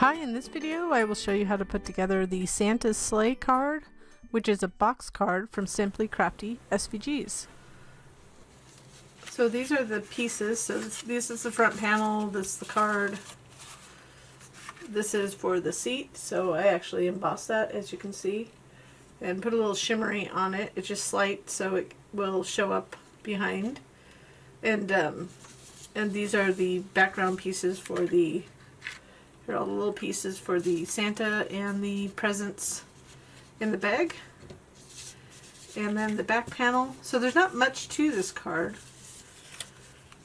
Hi, in this video I will show you how to put together the Santa's Sleigh card, which is a box card from Simply Crafty SVGs. So these are the pieces. So this is the front panel, this is the card. This is for the seat, so I actually embossed that, as you can see, and put a little shimmery on it. It's just slight, so it will show up behind. And these are the background pieces for the, here are all the little pieces for the Santa and the presents in the bag. And then the back panel. So there's not much to this card.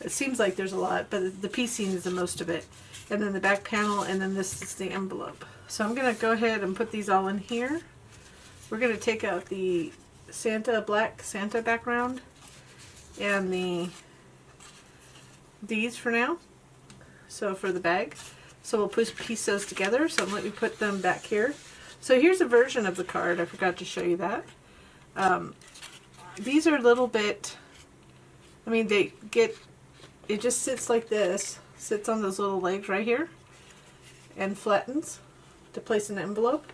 It seems like there's a lot, but the piecing is the most of it. And then the back panel, and then this is the envelope. So I'm going to go ahead and put these all in here. We're going to take out the Santa, black Santa background, and these for now. So for the bag. So we'll piece those together. So let me put them back here. So here's a version of the card. I forgot to show you that. These are a little bit, I mean, it just sits like this. Sits on those little legs right here and flattens to place in an envelope.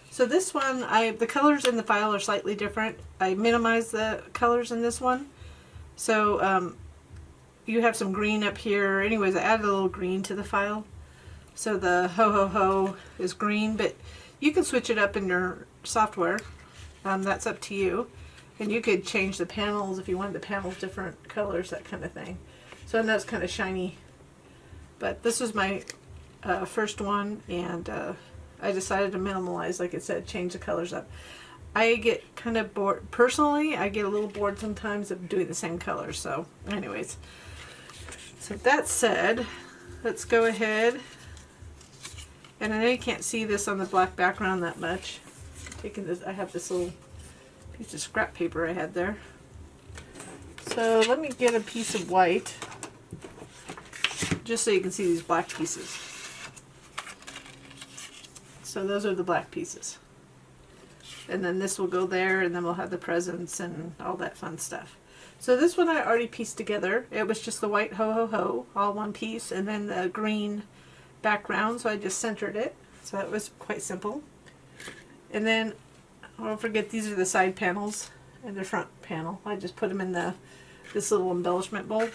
So this one, the colors in the file are slightly different. I minimized the colors in this one. So you have some green up here. Anyways, I added a little green to the file. So the ho ho ho is green, but you can switch it up in your software. That's up to you. And you could change the panels if you wanted the panels different colors, that kind of thing. So I know it's kind of shiny. But this was my first one, and I decided to minimalize, like I said, change the colors up. I get kind of bored, personally, I get a little bored sometimes of doing the same colors, so anyways. So that said, let's go ahead, and I know you can't see this on the black background that much. Taking this, I have this little piece of scrap paper I had there. So let me get a piece of white, just so you can see these black pieces. So those are the black pieces. And then this will go there, and then we'll have the presents and all that fun stuff. So this one I already pieced together. It was just the white ho ho ho, all one piece, and then the green background, so I just centered it. So that was quite simple. And then, don't forget, these are the side panels and the front panel. I just put them in this little embellishment bowl.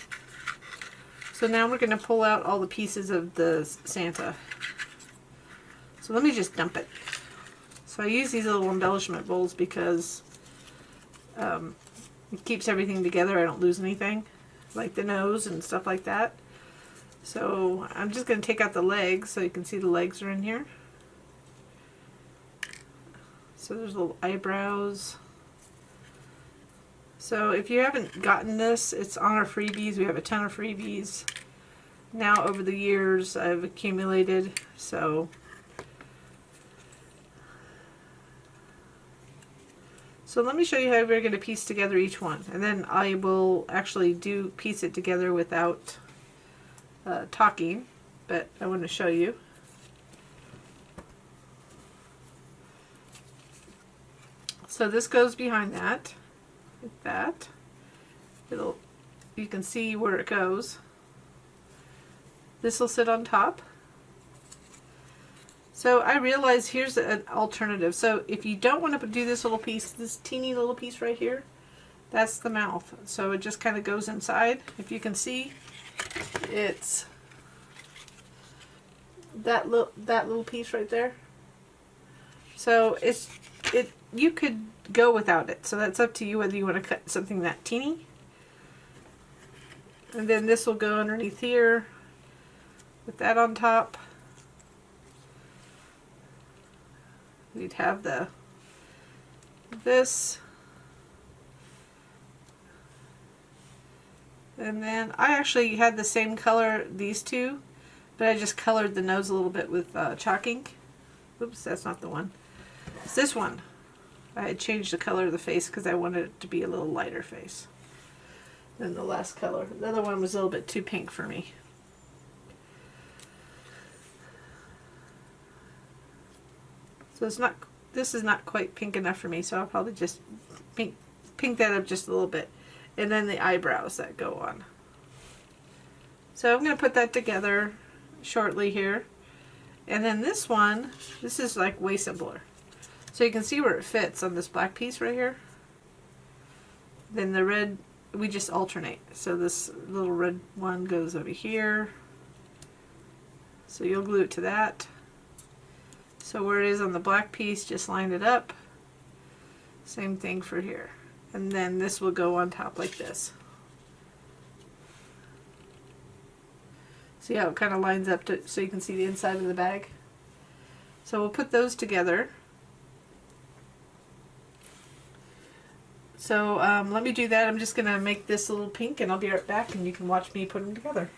So now we're going to pull out all the pieces of the Santa. So let me just dump it. So I use these little embellishment bowls because it keeps everything together. I don't lose anything, like the nose and stuff like that. So I'm just going to take out the legs so you can see the legs are in here. So there's little eyebrows. So if you haven't gotten this, it's on our freebies. We have a ton of freebies. Now over the years I've accumulated, so let me show you how we're going to piece together each one, and then I will actually piece it together without talking, but I want to show you. So this goes behind that. Like that. You can see where it goes. This will sit on top. So I realize here's an alternative. So if you don't want to do this little piece, this teeny little piece right here, that's the mouth. So it just kind of goes inside. If you can see, it's that little piece right there. So you could go without it. So that's up to you whether you want to cut something that teeny. And then this will go underneath here with that on top. We'd have this. And then I actually had the same color, these two, but I just colored the nose a little bit with chalk ink. Oops, that's not the one. It's this one. I had changed the color of the face because I wanted it to be a little lighter face than the last color. The other one was a little bit too pink for me. So this is not quite pink enough for me, so I'll probably just pink that up just a little bit. And then the eyebrows that go on. So I'm going to put that together shortly here. And then this one, this is like way simpler. So you can see where it fits on this black piece right here. Then the red, we just alternate. So this little red one goes over here. So you'll glue it to that. So where it is on the black piece, just line it up. Same thing for here. And then this will go on top like this. See how it kind of lines up to, so you can see the inside of the bag? So we'll put those together. So let me do that. I'm just going to make this a little pink and I'll be right back and you can watch me put them together.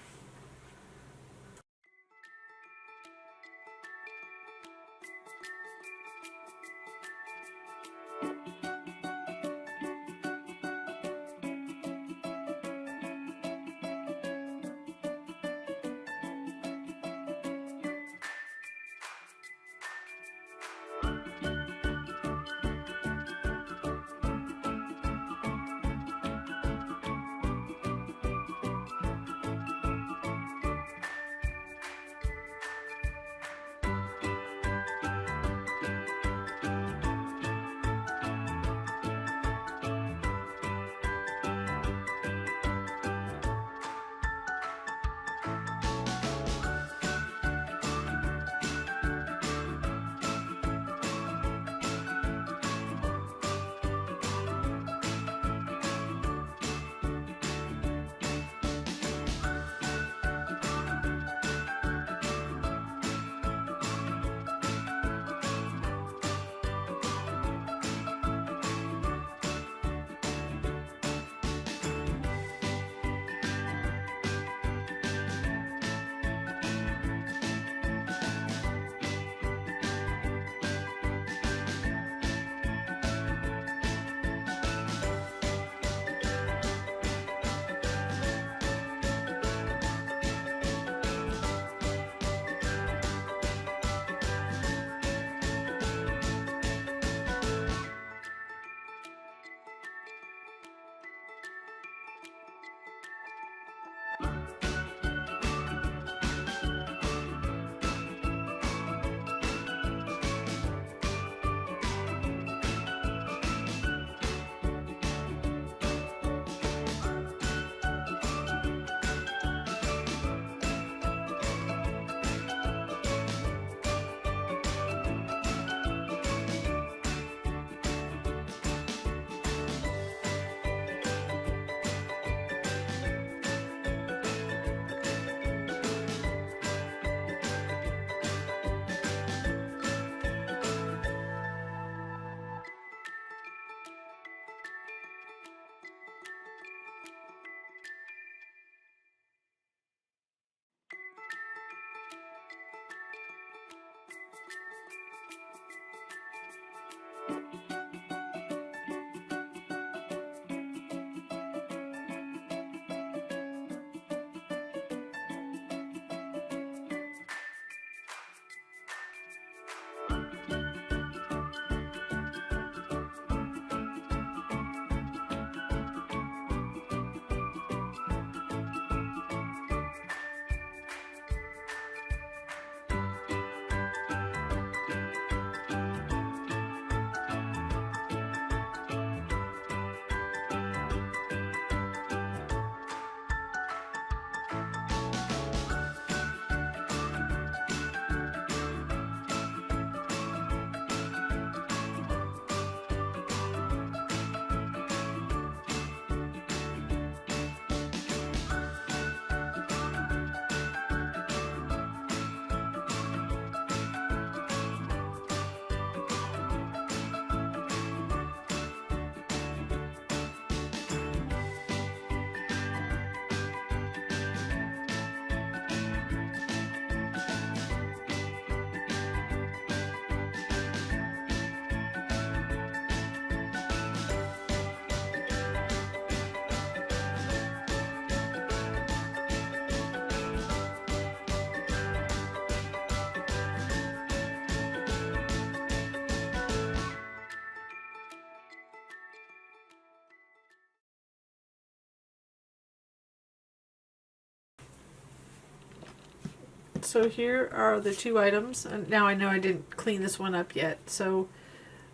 So here are the two items, and now I know I didn't clean this one up yet. So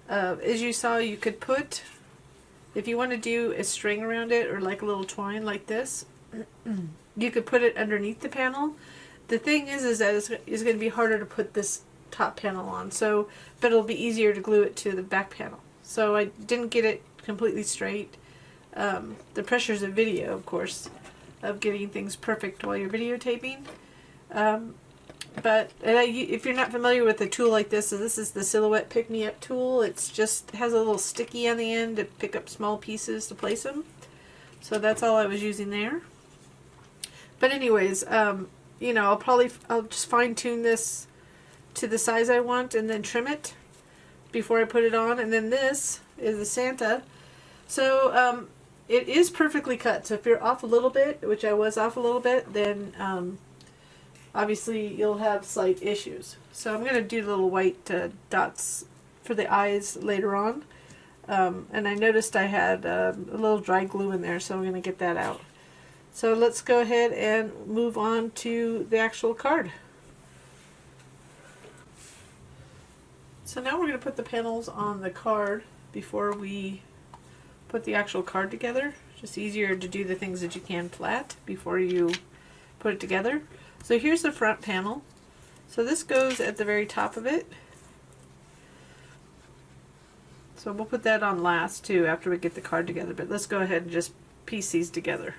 as you saw, you could put, if you want to do a string around it or like a little twine like this, you could put it underneath the panel. The thing is that it's going to be harder to put this top panel on, so but it'll be easier to glue it to the back panel. So I didn't get it completely straight. The pressures of video, of course, of getting things perfect while you're videotaping. But if you're not familiar with a tool like this, so this is the Silhouette Pick Me Up tool. It's just has a little sticky on the end to pick up small pieces to place them. So that's all I was using there. But anyways, you know, I'll just fine tune this to the size I want and then trim it before I put it on. And then this is the Santa. So it is perfectly cut. So if you're off a little bit, which I was off a little bit, then obviously you'll have slight issues. So I'm going to do little white dots for the eyes later on. And I noticed I had a little dry glue in there, so I'm going to get that out. So let's go ahead and move on to the actual card. So now we're going to put the panels on the card before we put the actual card together. Just easier to do the things that you can flat before you put it together. So here's the front panel. So this goes at the very top of it. So we'll put that on last too after we get the card together, but let's go ahead and just piece these together.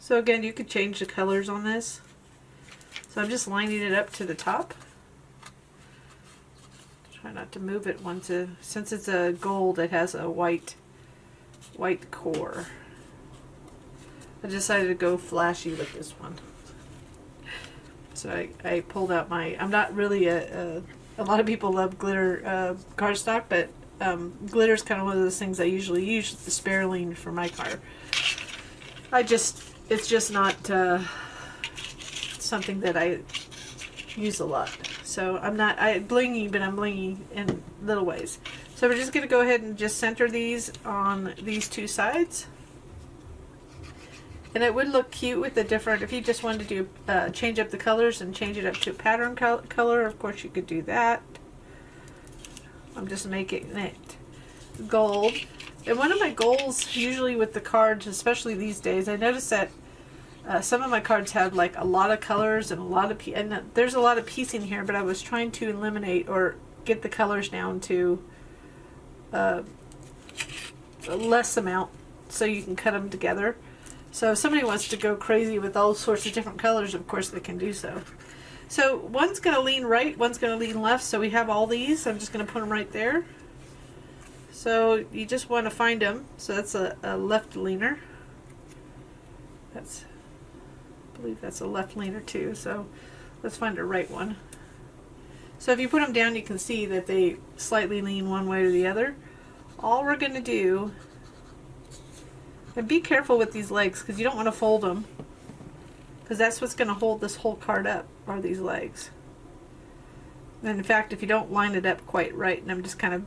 So again, you could change the colors on this. So I'm just lining it up to the top. Try not to move it since it's a gold, it has a white core. I decided to go flashy with this one. So I pulled out my, I'm not really a lot of people love glitter cardstock, but glitter is kind of one of those things I usually use the spiraling for my car. It's just not something that I use a lot. So I'm blingy, but I'm blingy in little ways. So we're just going to go ahead and just center these on these two sides. And it would look cute with the different, if you just wanted to do change up the colors and change it up to a pattern color, of course you could do that. I'm just making it gold. And one of my goals usually with the cards, especially these days, I noticed that some of my cards have like a lot of colors and a lot of and there's a lot of piecing here, but I was trying to eliminate or get the colors down to a less amount so you can cut them together. So if somebody wants to go crazy with all sorts of different colors, of course they can do so. So one's going to lean right, one's going to lean left, so we have all these. I'm just going to put them right there. So you just want to find them. So that's a left leaner. I believe that's a left leaner too. So let's find a right one. So if you put them down, you can see that they slightly lean one way or the other. All we're going to do, and be careful with these legs because you don't want to fold them, because that's what's going to hold this whole card up, are these legs. And in fact, if you don't line it up quite right, and I'm just kind of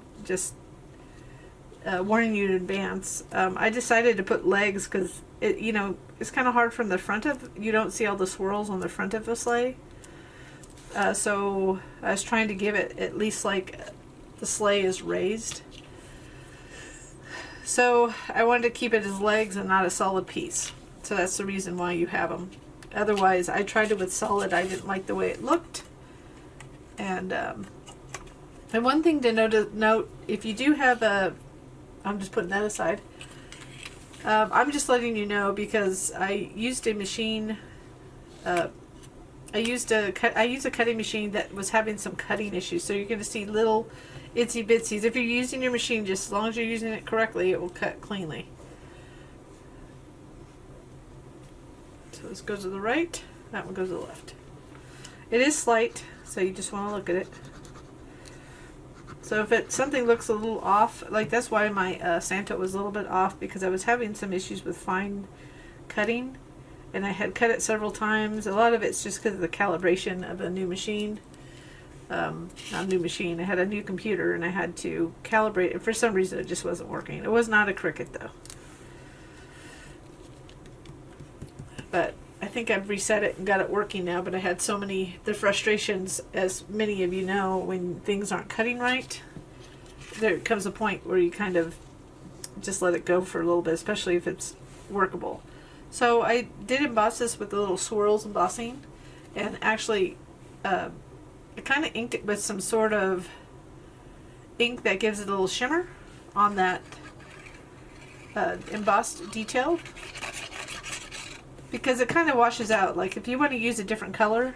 warning you in advance, I decided to put legs because it's kind of hard from the front of, you don't see all the swirls on the front of a sleigh. So I was trying to give it at least like the sleigh is raised. So I wanted to keep it as legs and not a solid piece. So that's the reason why you have them. Otherwise, I tried it with solid. I didn't like the way it looked. And one thing to note, if you do have I'm just putting that aside. I'm just letting you know because I used a machine. I use a cutting machine that was having some cutting issues. So you're going to see little itsy bitsies. If you're using your machine, just as long as you're using it correctly, it will cut cleanly. So this goes to the right, that one goes to the left. It is slight, so you just want to look at it. So if something looks a little off, like that's why my Santa was a little bit off, because I was having some issues with fine cutting, and I had cut it several times. A lot of it's just because of the calibration of a new machine. Not a new machine, I had a new computer and I had to calibrate it. For some reason it just wasn't working. It was not a Cricut though. But I think think I've reset it and got it working now, but I had so many, the frustrations, as many of you know, when things aren't cutting right, there comes a point where you kind of just let it go for a little bit, especially if it's workable. So I did emboss this with the little swirls embossing, and actually I kind of inked it with some sort of ink that gives it a little shimmer on that embossed detail, because it kind of washes out. Like if you want to use a different color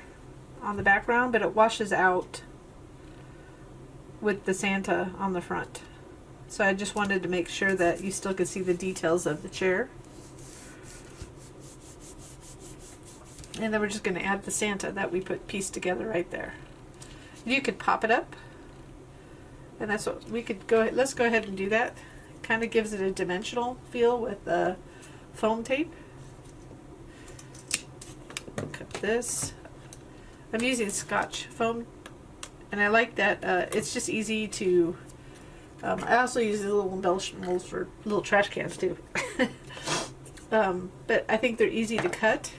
on the background, but it washes out with the Santa on the front. So I just wanted to make sure that you still could see the details of the chair. And then we're just going to add the Santa that we pieced together right there. You could pop it up, and that's what we could go ahead. Let's go ahead and do that. Kind of gives it a dimensional feel with the foam tape. Cut this. I'm using Scotch foam, and I like that it's just easy to. I also use the little embellishments for little trash cans too. But I think they're easy to cut.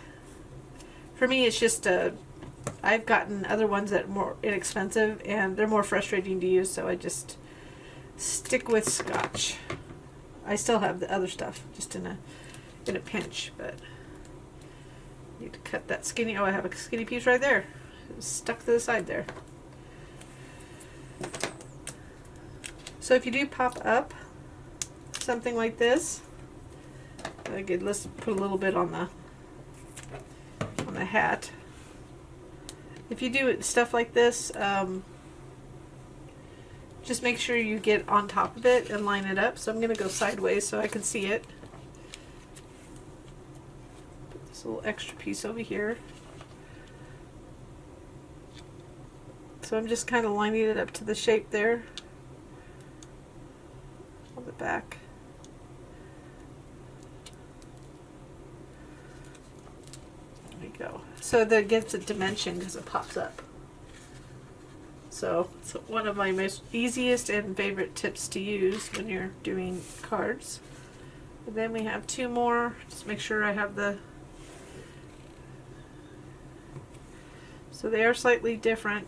For me, it's just I've gotten other ones that are more inexpensive and they're more frustrating to use, so I just stick with Scotch. I still have the other stuff, just in a pinch, but I need to cut that skinny. Oh, I have a skinny piece right there. It's stuck to the side there. So if you do pop up something like this, good. Let's put a little bit on the hat. If you do stuff like this, just make sure you get on top of it and line it up. So I'm going to go sideways so I can see it. Put this little extra piece over here. So I'm just kind of lining it up to the shape there on the back. Go. So that gives it dimension because it pops up. So it's one of my most easiest and favorite tips to use when you're doing cards. And then we have two more. Just make sure I have the. So they are slightly different.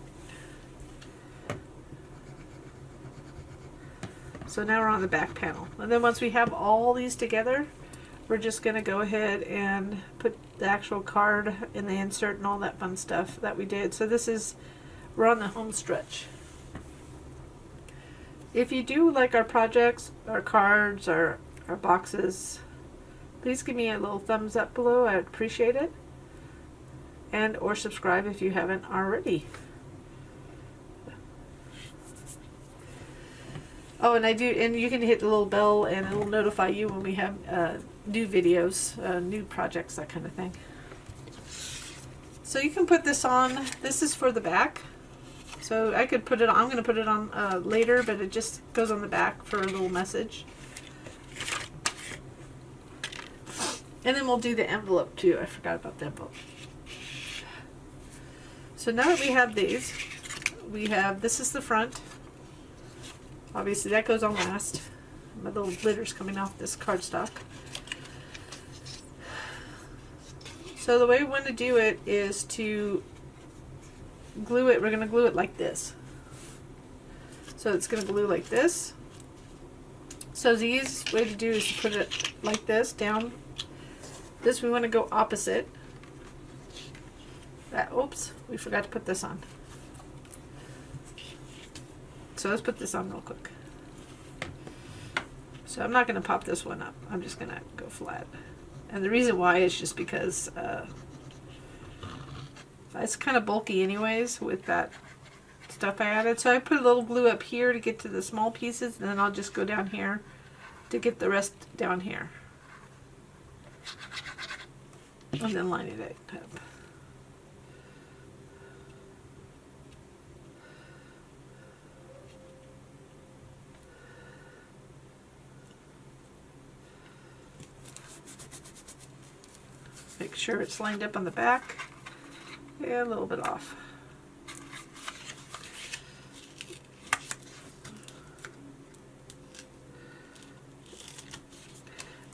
So now we're on the back panel. And then once we have all these together, we're just going to go ahead and put the actual card in the insert and all that fun stuff that we did. So this is, we're on the home stretch. If you do like our projects, our cards, our boxes, please give me a little thumbs up below. I would appreciate it. And or subscribe if you haven't already. Oh, and you can hit the little bell and it'll notify you when we have new videos, new projects, that kind of thing. So you can put this on. This is for the back. So I could put it on. I'm going to put it on later, but it just goes on the back for a little message. And then we'll do the envelope too. I forgot about the envelope. So now that we have these, this is the front. Obviously that goes on last. My little glitter's coming off this cardstock. So the way we want to do it is to glue it. We're going to glue it like this. So it's going to glue like this. So the easiest way to do is to put it like this down. This we want to go opposite. Oops, we forgot to put this on. So let's put this on real quick. So I'm not going to pop this one up. I'm just going to go flat. And the reason why is just because it's kind of bulky anyways with that stuff I added. So I put a little glue up here to get to the small pieces, and then I'll just go down here to get the rest down here. And then line it up. Make sure it's lined up on the back. Yeah, a little bit off.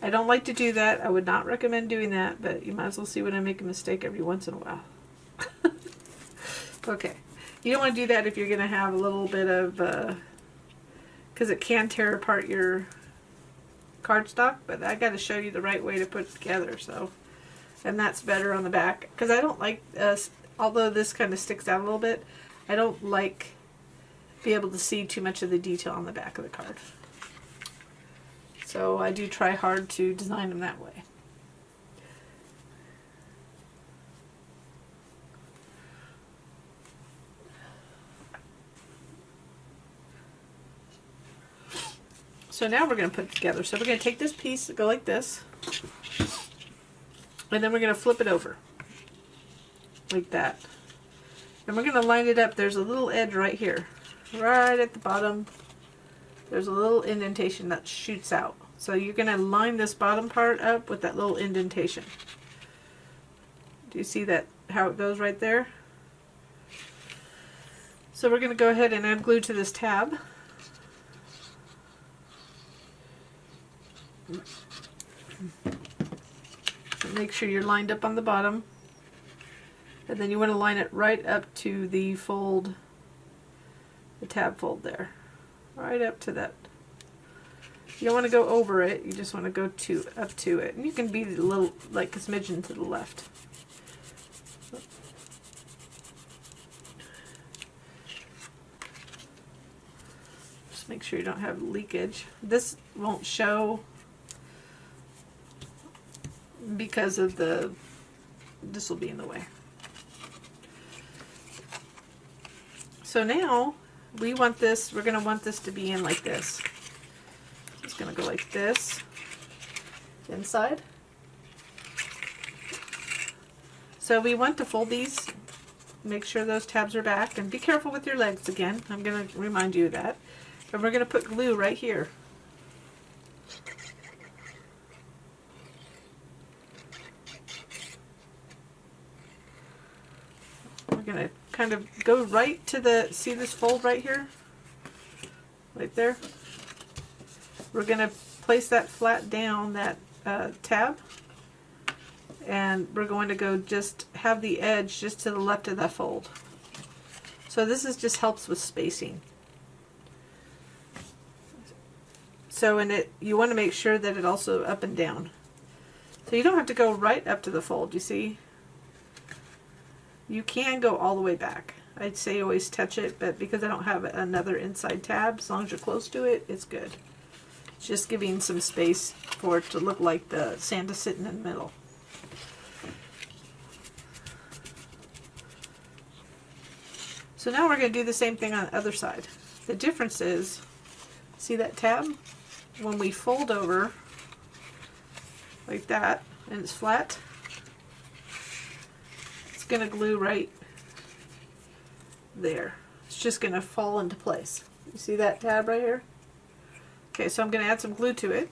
I don't like to do that. I would not recommend doing that, but you might as well see when I make a mistake every once in a while. Okay. You don't want to do that if you're going to have a little bit of, because it can tear apart your cardstock, but I got to show you the right way to put it together, so, and that's better on the back, because I don't like, although this kind of sticks out a little bit, I don't like be able to see too much of the detail on the back of the card. So I do try hard to design them that way. So now we're going to put it together. So we're going to take this piece, go like this, and then we're going to flip it over, like that. And we're going to line it up. There's a little edge right here, right at the bottom. There's a little indentation that shoots out. So you're going to line this bottom part up with that little indentation. Do you see that, how it goes right there? So we're going to go ahead and add glue to this tab. Make sure you're lined up on the bottom, and then you want to line it right up to the fold, the tab fold there, right up to that. You don't want to go over it, you just want to go up to it, and you can be a little, like a smidgen to the left. Just make sure you don't have leakage. This won't show because of this will be in the way. So now we want this, we're going to want this to be in like this. It's going to go like this inside. So we want to fold these, make sure those tabs are back, and be careful with your legs again. I'm going to remind you of that. And we're going to put glue right here. We're going to kind of go right to the, see this fold right here? Right there? We're going to place that flat down, that tab, and we're going to go just have the edge just to the left of that fold. So this is just helps with spacing. So you want to make sure that it also up and down. So you don't have to go right up to the fold, you see? You can go all the way back. I'd say always touch it, but because I don't have another inside tab, as long as you're close to it, it's good. It's just giving some space for it to look like the Santa sitting in the middle. So now we're going to do the same thing on the other side. The difference is, see that tab? When we fold over like that and it's flat, it's going to glue right there. It's just going to fall into place. You see that tab right here? Okay, so I'm going to add some glue to it.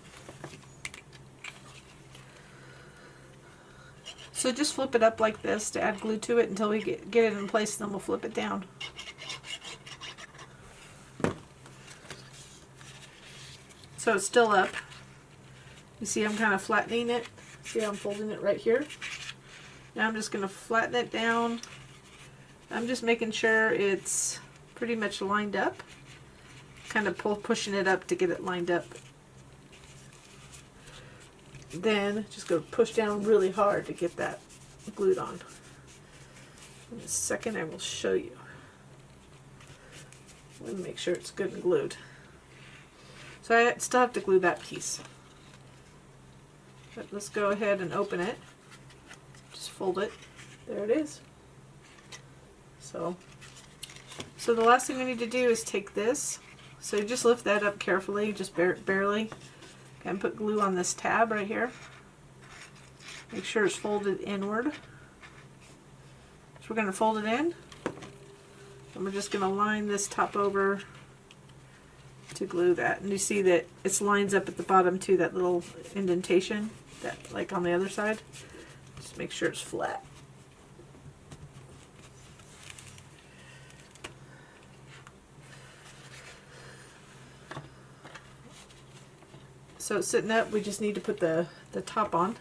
So just flip it up like this to add glue to it until we get it in place, then we'll flip it down. So it's still up. You see I'm kind of flattening it. See how I'm folding it right here? Now I'm just going to flatten it down. I'm just making sure it's pretty much lined up. Kind of pushing it up to get it lined up. Then just go push down really hard to get that glued on. In a second I will show you. Let me make sure it's good and glued. So I still have to glue that piece. But let's go ahead and open it. Just fold it. There it is. So the last thing we need to do is take this. So you just lift that up carefully, just barely, and put glue on this tab right here. Make sure it's folded inward. So we're going to fold it in, and we're just going to line this top over to glue that. And you see that it lines up at the bottom too, that little indentation, that like on the other side. Just make sure it's flat. So it's sitting up, we just need to put the top on.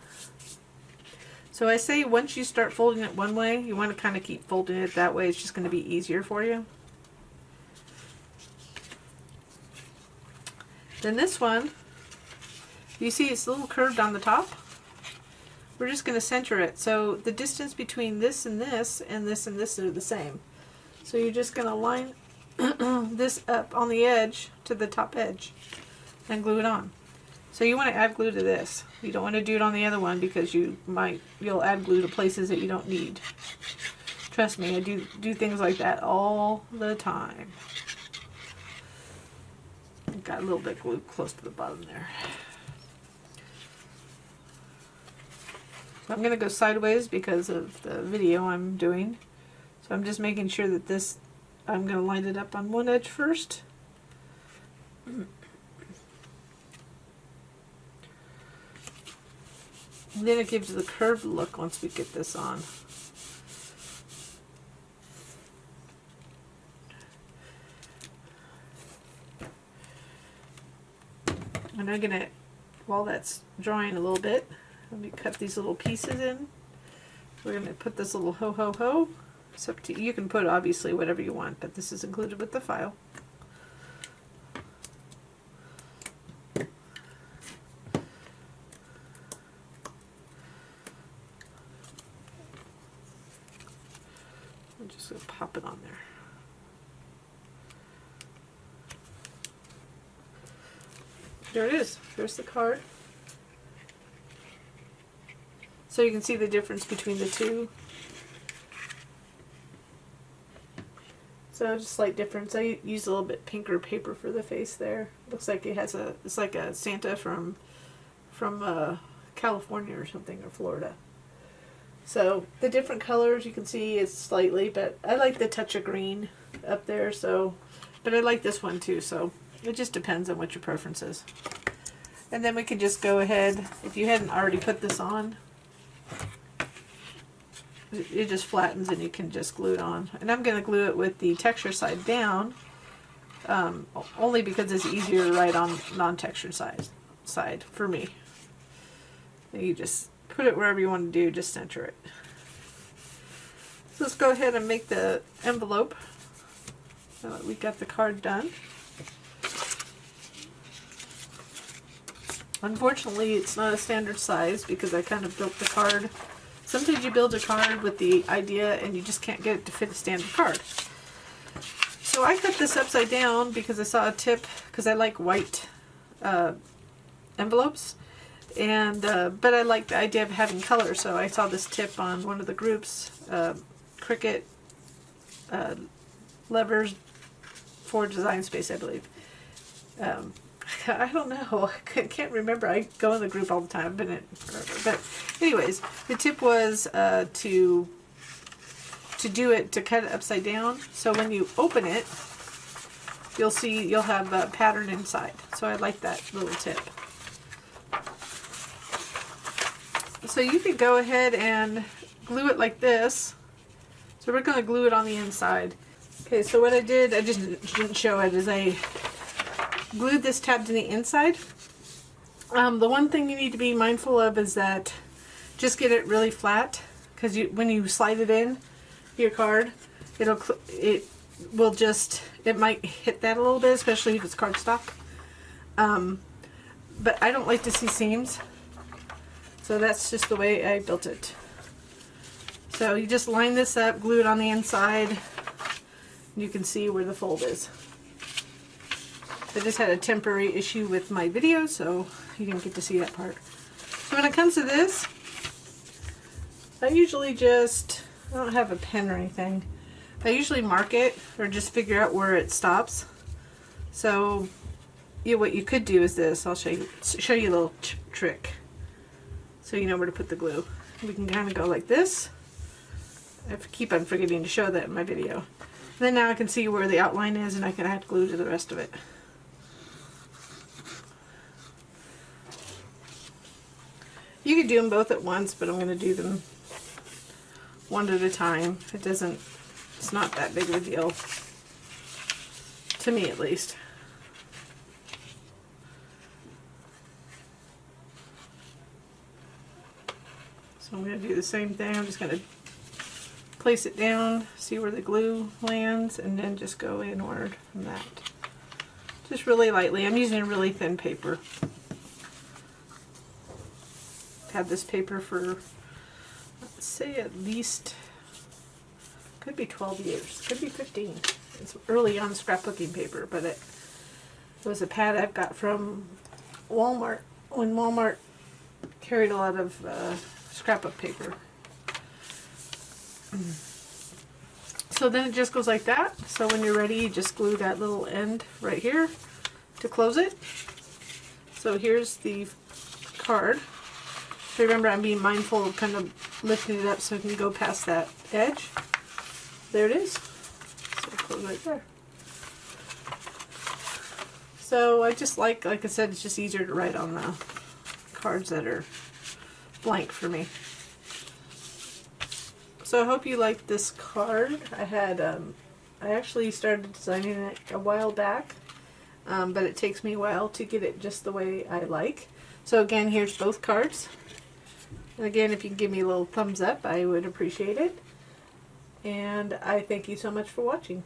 So I say once you start folding it one way, you want to kind of keep folding it that way. It's just going to be easier for you. Then this one, you see it's a little curved on the top. We're just going to center it. So the distance between this and this and this and this are the same. So you're just going to line this up on the edge to the top edge and glue it on. So you want to add glue to this. You don't want to do it on the other one because you'll add glue to places that you don't need. Trust me, I do things like that all the time. Got a little bit glue close to the bottom there. So I'm going to go sideways because of the video I'm doing. So I'm just making sure that this, I'm going to line it up on one edge first. And then it gives the curved look once we get this on. And I'm going to, while that's drying a little bit, let me cut these little pieces in. We're going to put this little ho-ho-ho. It's up to you. You can put obviously whatever you want, but this is included with the file. I'm just going to pop it on there. There it is. There's the card. So you can see the difference between the two. So just a slight difference. I use a little bit pinker paper for the face there. Looks like it has it's like a Santa from California or something, or Florida. So the different colors you can see is slightly, but I like the touch of green up there. So, but I like this one too. So it just depends on what your preference is. And then we can just go ahead, if you hadn't already put this on, it just flattens and you can just glue it on. And I'm going to glue it with the texture side down, only because it's easier to write on non-textured side for me. And you just put it wherever you want to do, just center it. So let's go ahead and make the envelope. We got the card done. Unfortunately, it's not a standard size because I kind of built the card. Sometimes you build a card with the idea and you just can't get it to fit a standard card. So I cut this upside down because I saw a tip, because I like white envelopes, and but I like the idea of having color, so I saw this tip on one of the groups, Cricut levers for Design Space, I believe. I don't know. I can't remember. I go in the group all the time. I've been in forever. But anyways, the tip was to cut it upside down. So when you open it, you'll have a pattern inside. So I like that little tip. So you could go ahead and glue it like this. So we're going to glue it on the inside. Okay, so what I did, I just didn't show it, is I glued this tab to the inside. The one thing you need to be mindful of is that just get it really flat, because when you slide it in your card, it might hit that a little bit, especially if it's cardstock. But I don't like to see seams, so that's just the way I built it. So you just line this up, glue it on the inside, and you can see where the fold is. I just had a temporary issue with my video, so you didn't get to see that part. So when it comes to this, I usually I don't have a pen or anything. I usually mark it or just figure out where it stops. So what you could do is this. I'll show you a little trick so you know where to put the glue. We can kind of go like this. I keep on forgetting to show that in my video. And then now I can see where the outline is, and I can add glue to the rest of it. You could do them both at once, but I'm going to do them one at a time. It's not that big of a deal. To me, at least. So I'm going to do the same thing. I'm just going to place it down, see where the glue lands, and then just go inward from that. Just really lightly. I'm using really thin paper. I've had this paper for, let's say, at least, could be 12 years, could be 15. It's early on scrapbooking paper, but it was a pad I've got from Walmart, when Walmart carried a lot of scrapbook paper. So then it just goes like that. So when you're ready, you just glue that little end right here to close it. So here's the card. So remember, I'm being mindful of kind of lifting it up so it can go past that edge. There it is. So close right there. So I just like I said, it's just easier to write on the cards that are blank for me. So I hope you liked this card. I actually started designing it a while back, but it takes me a while to get it just the way I like. So again, here's both cards. And again, if you can give me a little thumbs up, I would appreciate it. And I thank you so much for watching.